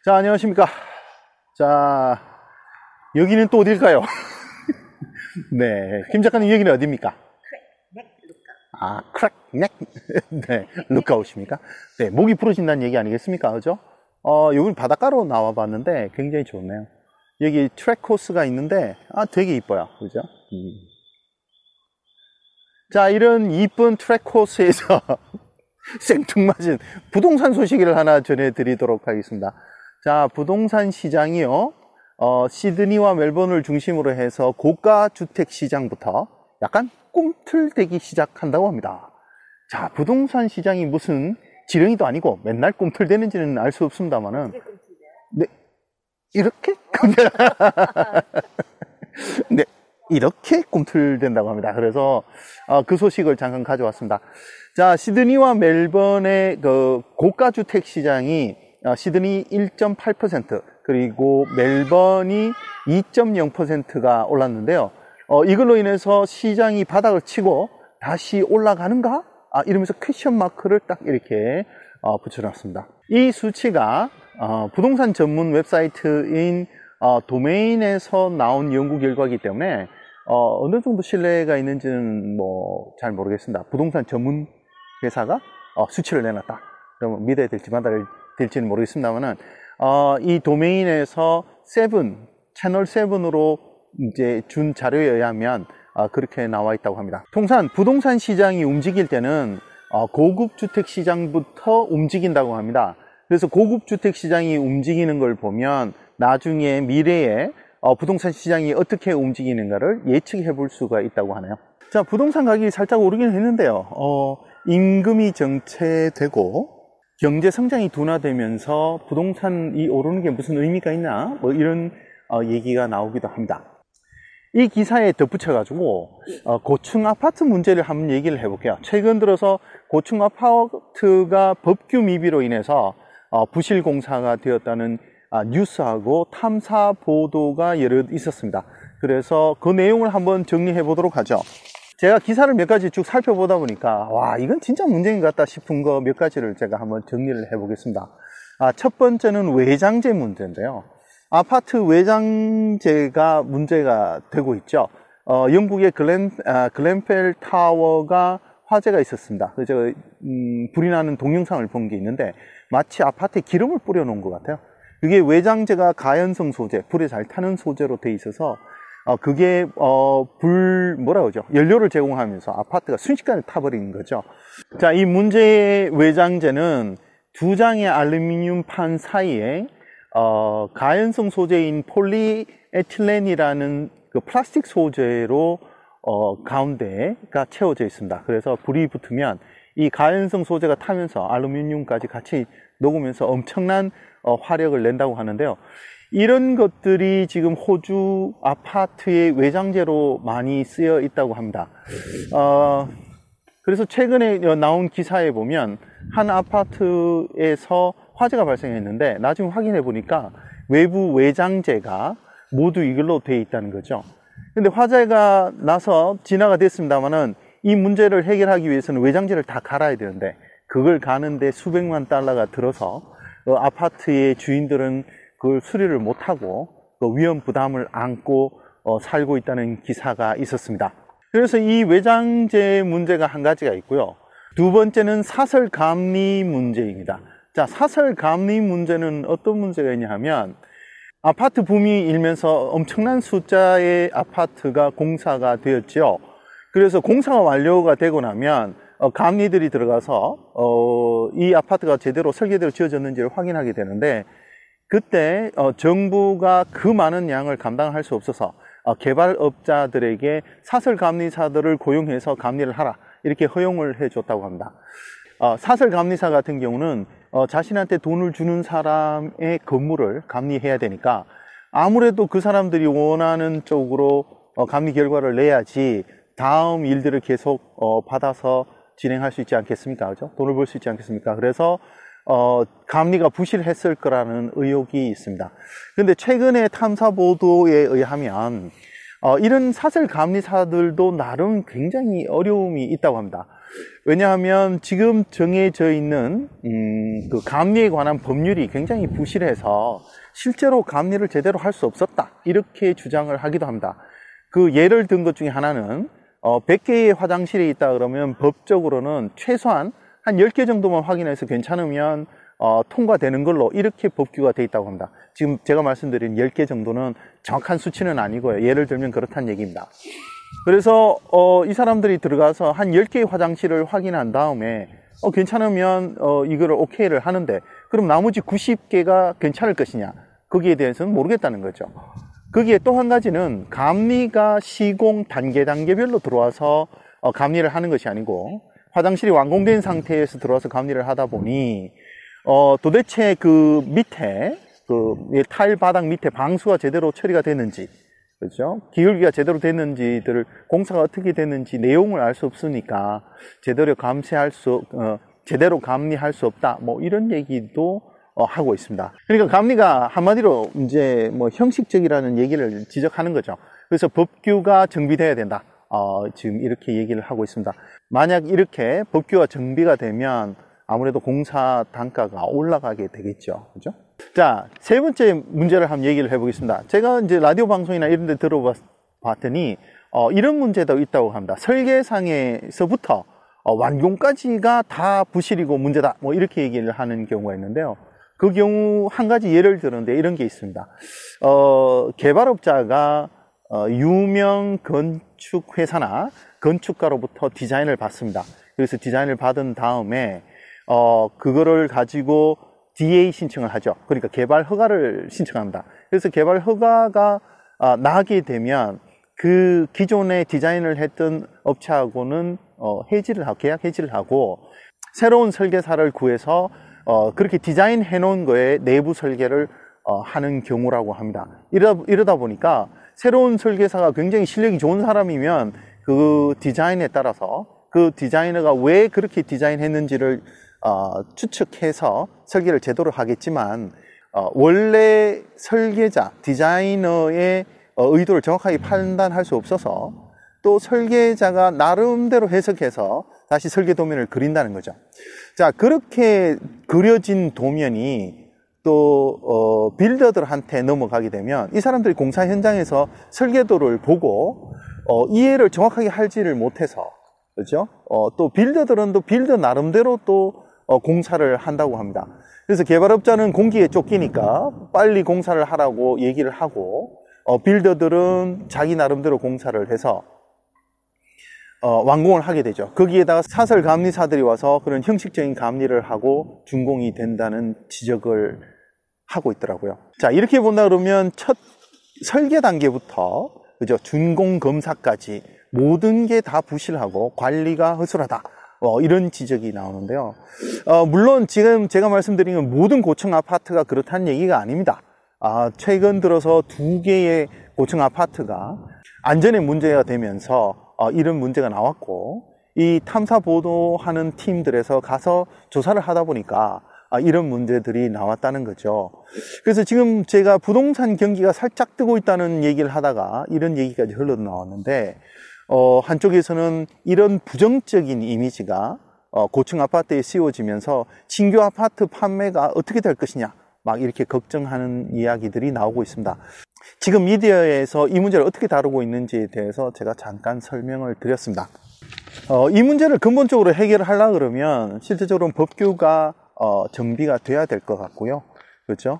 자, 안녕하십니까. 자, 여기는 또 어딜까요? 네, 김 작가님 여기는 어디입니까? 크랙넥 네, 루카웃입니까? 네, 목이 부러진다는 얘기 아니겠습니까? 그죠? 여기 바닷가로 나와 봤는데 굉장히 좋네요. 여기 트랙 코스가 있는데, 되게 이뻐요. 그죠? 자, 이런 이쁜 트랙 코스에서 생뚱맞은 부동산 소식을 하나 전해드리도록 하겠습니다. 자, 부동산 시장이요, 시드니와 멜번을 중심으로 해서 고가 주택 시장부터 약간 꿈틀대기 시작한다고 합니다. 자, 부동산 시장이 무슨 지렁이도 아니고 맨날 꿈틀대는지는 알 수 없습니다만은, 네, 이렇게? 네, 이렇게 꿈틀댄다고 합니다. 그래서 그 소식을 잠깐 가져왔습니다. 자, 시드니와 멜번의 그 고가 주택 시장이 시드니 1.8%, 그리고 멜번이 2.0%가 올랐는데요. 이걸로 인해서 시장이 바닥을 치고 다시 올라가는가? 이러면서 퀘션 마크를 딱 이렇게 붙여놨습니다. 이 수치가 부동산 전문 웹사이트인 도메인에서 나온 연구 결과이기 때문에 어느 정도 신뢰가 있는지는 뭐 잘 모르겠습니다. 부동산 전문 회사가 수치를 내놨다. 그러면 믿어야 될지 말아야 될지는 모르겠습니다만은 이 도메인에서 채널 7으로 이제 준 자료에 의하면 그렇게 나와 있다고 합니다. 통상 부동산 시장이 움직일 때는 고급 주택 시장부터 움직인다고 합니다. 그래서 고급 주택 시장이 움직이는 걸 보면 나중에 미래에 부동산 시장이 어떻게 움직이는가를 예측해 볼 수가 있다고 하네요. 자, 부동산 가격이 살짝 오르긴 했는데요. 임금이 정체되고 경제 성장이 둔화되면서 부동산이 오르는 게 무슨 의미가 있나? 뭐 이런 얘기가 나오기도 합니다. 이 기사에 덧붙여 가지고 고층 아파트 문제를 한번 얘기를 해볼게요. 최근 들어서 고층 아파트가 법규 미비로 인해서 부실 공사가 되었다는 뉴스하고 탐사 보도가 여러 있었습니다. 그래서 그 내용을 한번 정리해 보도록 하죠. 제가 기사를 몇 가지 쭉 살펴보다 보니까 와, 이건 진짜 문제인 것 같다 싶은 거 몇 가지를 제가 한번 정리를 해 보겠습니다. 첫 번째는 외장재 문제인데요. 아파트 외장재가 문제가 되고 있죠. 영국의 글렌펠 타워가 화재가 있었습니다. 그래서 불이 나는 동영상을 본 게 있는데 마치 아파트에 기름을 뿌려 놓은 것 같아요. 그게 외장재가 가연성 소재, 불에 잘 타는 소재로 돼 있어서 그게 연료를 제공하면서 아파트가 순식간에 타버린 거죠. 자, 이 문제의 외장재는 두 장의 알루미늄 판 사이에 가연성 소재인 폴리에틸렌이라는 그 플라스틱 소재로 가운데가 채워져 있습니다. 그래서 불이 붙으면 이 가연성 소재가 타면서 알루미늄까지 같이 녹으면서 엄청난 화력을 낸다고 하는데요. 이런 것들이 지금 호주 아파트의 외장재로 많이 쓰여 있다고 합니다. 그래서 최근에 나온 기사에 보면 한 아파트에서 화재가 발생했는데 나중에 확인해 보니까 외부 외장재가 모두 이걸로 되어 있다는 거죠. 근데 화재가 나서 진화가 됐습니다만은 이 문제를 해결하기 위해서는 외장재를 다 갈아야 되는데 그걸 가는데 수백만 달러가 들어서 아파트의 주인들은 그걸 수리를 못하고 그 위험 부담을 안고 살고 있다는 기사가 있었습니다. 그래서 이 외장재 문제가 한 가지가 있고요. 두 번째는 사설 감리 문제입니다. 자, 사설 감리 문제는 어떤 문제가 있냐 하면 아파트 붐이 일면서 엄청난 숫자의 아파트가 공사가 되었죠. 그래서 공사가 완료가 되고 나면 감리들이 들어가서 이 아파트가 제대로 설계대로 지어졌는지를 확인하게 되는데 그때 정부가 그 많은 양을 감당할 수 없어서 개발업자들에게 사설감리사들을 고용해서 감리를 하라 이렇게 허용을 해줬다고 합니다. 사설감리사 같은 경우는 자신한테 돈을 주는 사람의 건물을 감리해야 되니까 아무래도 그 사람들이 원하는 쪽으로 감리 결과를 내야지 다음 일들을 계속 받아서 진행할 수 있지 않겠습니까? 그죠? 돈을 벌 수 있지 않겠습니까? 그래서 감리가 부실했을 거라는 의혹이 있습니다. 그런데 최근에 탐사 보도에 의하면 이런 사설 감리사들도 나름 굉장히 어려움이 있다고 합니다. 왜냐하면 지금 정해져 있는 그 감리에 관한 법률이 굉장히 부실해서 실제로 감리를 제대로 할 수 없었다, 이렇게 주장을 하기도 합니다. 그 예를 든 것 중에 하나는 100개의 화장실이 있다 그러면 법적으로는 최소한 한 10개 정도만 확인해서 괜찮으면 통과되는 걸로 이렇게 법규가 되어 있다고 합니다. 지금 제가 말씀드린 10개 정도는 정확한 수치는 아니고요. 예를 들면 그렇다는 얘기입니다. 그래서 이 사람들이 들어가서 한 10개의 화장실을 확인한 다음에 괜찮으면 이거를 오케이를 하는데, 그럼 나머지 90개가 괜찮을 것이냐, 거기에 대해서는 모르겠다는 거죠. 거기에 또 한 가지는 감리가 시공 단계별로 들어와서 감리를 하는 것이 아니고, 화장실이 완공된 상태에서 들어와서 감리를 하다 보니 도대체 그 밑에 그 타일 바닥 밑에 방수가 제대로 처리가 됐는지, 그렇죠? 기울기가 제대로 됐는지들을, 공사가 어떻게 됐는지 내용을 알 수 없으니까 제대로 제대로 감리할 수 없다, 뭐 이런 얘기도 하고 있습니다. 그러니까 감리가 한마디로 이제 뭐 형식적이라는 얘기를 지적하는 거죠. 그래서 법규가 정비돼야 된다, 지금 이렇게 얘기를 하고 있습니다. 만약 이렇게 법규가 정비가 되면 아무래도 공사 단가가 올라가게 되겠죠. 그죠? 자, 세 번째 문제를 한번 얘기를 해보겠습니다. 제가 이제 라디오 방송이나 이런 데 들어봤더니, 이런 문제도 있다고 합니다. 설계상에서부터 완공까지가 다 부실이고 문제다, 뭐 이렇게 얘기를 하는 경우가 있는데요. 그 경우 한 가지 예를 들었는데 이런 게 있습니다. 개발업자가 유명 건축회사나 건축가로부터 디자인을 받습니다. 그래서 디자인을 받은 다음에 그거를 가지고 DA 신청을 하죠. 그러니까 개발 허가를 신청합니다. 그래서 개발 허가가 나게 되면 그 기존에 디자인을 했던 업체하고는 계약 해지를 하고, 새로운 설계사를 구해서 그렇게 디자인해 놓은 거에 내부 설계를 하는 경우라고 합니다. 이러다 보니까 새로운 설계사가 굉장히 실력이 좋은 사람이면 그 디자인에 따라서 그 디자이너가 왜 그렇게 디자인했는지를 추측해서 설계를 제대로 하겠지만, 원래 설계자, 디자이너의 의도를 정확하게 판단할 수 없어서 또 설계자가 나름대로 해석해서 다시 설계 도면을 그린다는 거죠. 자, 그렇게 그려진 도면이 또 빌더들한테 넘어가게 되면 이 사람들이 공사 현장에서 설계도를 보고 이해를 정확하게 하지를 못해서, 그렇죠? 또 빌더들은 또 빌더 나름대로 또 공사를 한다고 합니다. 그래서 개발업자는 공기에 쫓기니까 빨리 공사를 하라고 얘기를 하고, 빌더들은 자기 나름대로 공사를 해서 완공을 하게 되죠. 거기에다가 사설 감리사들이 와서 그런 형식적인 감리를 하고 준공이 된다는 지적을 하고 있더라고요. 자, 이렇게 본다 그러면 첫 설계 단계부터, 그죠, 준공 검사까지 모든 게 다 부실하고 관리가 허술하다, 이런 지적이 나오는데요. 물론 지금 제가 말씀드린 건 모든 고층 아파트가 그렇다는 얘기가 아닙니다. 최근 들어서 2개의 고층 아파트가 안전에 문제가 되면서 이런 문제가 나왔고, 이 탐사 보도하는 팀들에서 가서 조사를 하다 보니까 이런 문제들이 나왔다는 거죠. 그래서 지금 제가 부동산 경기가 살짝 뜨고 있다는 얘기를 하다가 이런 얘기까지 흘러나왔는데, 한쪽에서는 이런 부정적인 이미지가 고층 아파트에 씌워지면서 신규 아파트 판매가 어떻게 될 것이냐, 막 이렇게 걱정하는 이야기들이 나오고 있습니다. 지금 미디어에서 이 문제를 어떻게 다루고 있는지에 대해서 제가 잠깐 설명을 드렸습니다. 이 문제를 근본적으로 해결하려고 그러면 실질적으로 법규가 정비가 돼야 될 것 같고요. 그렇죠?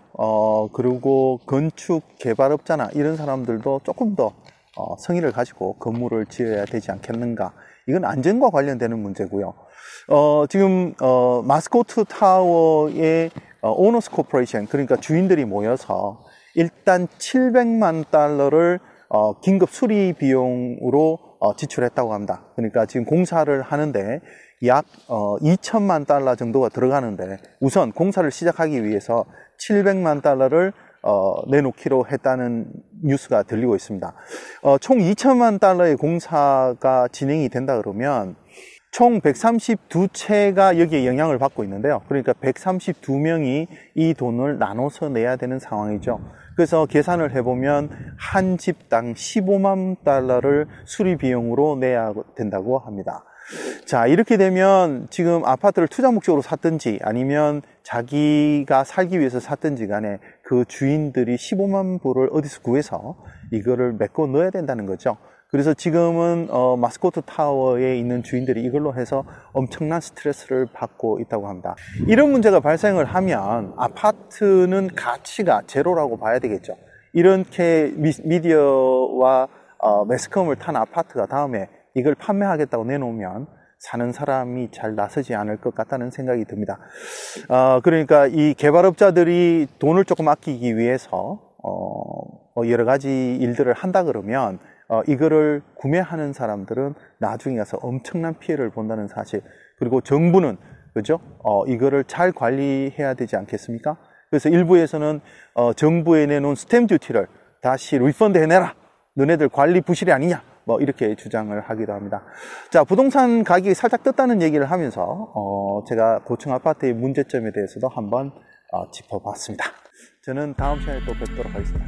그리고 건축 개발업자나 이런 사람들도 조금 더 성의를 가지고 건물을 지어야 되지 않겠는가. 이건 안전과 관련되는 문제고요. 지금 마스코트 타워의 오너스 코퍼레이션, 그러니까 주인들이 모여서 일단 $700만 긴급 수리 비용으로 지출했다고 합니다. 그러니까 지금 공사를 하는데 약 $2,000만 정도가 들어가는데, 우선 공사를 시작하기 위해서 $700만 내놓기로 했다는 뉴스가 들리고 있습니다. 총 $2,000만 공사가 진행이 된다 그러면 총 132채가 여기에 영향을 받고 있는데요. 그러니까 132명이 이 돈을 나눠서 내야 되는 상황이죠. 그래서 계산을 해보면 한 집당 $15만 수리 비용으로 내야 된다고 합니다. 자, 이렇게 되면 지금 아파트를 투자 목적으로 샀든지 아니면 자기가 살기 위해서 샀든지 간에 그 주인들이 15만 불을 어디서 구해서 이거를 메꿔 넣어야 된다는 거죠. 그래서 지금은 마스코트 타워에 있는 주인들이 이걸로 해서 엄청난 스트레스를 받고 있다고 합니다. 이런 문제가 발생을 하면 아파트는 가치가 제로라고 봐야 되겠죠. 이렇게 미디어와 매스컴을 탄 아파트가 다음에 이걸 판매하겠다고 내놓으면 사는 사람이 잘 나서지 않을 것 같다는 생각이 듭니다. 그러니까 이 개발업자들이 돈을 조금 아끼기 위해서 여러 가지 일들을 한다 그러면 이거를 구매하는 사람들은 나중에 가서 엄청난 피해를 본다는 사실. 그리고 정부는 그죠? 이거를 잘 관리해야 되지 않겠습니까? 그래서 일부에서는 정부에 내놓은 스탬프 듀티를 다시 리펀드 해내라. 너네들 관리 부실이 아니냐. 뭐 이렇게 주장을 하기도 합니다. 자, 부동산 가격이 살짝 떴다는 얘기를 하면서 제가 고층 아파트의 문제점에 대해서도 한번 짚어봤습니다. 저는 다음 시간에 또 뵙도록 하겠습니다.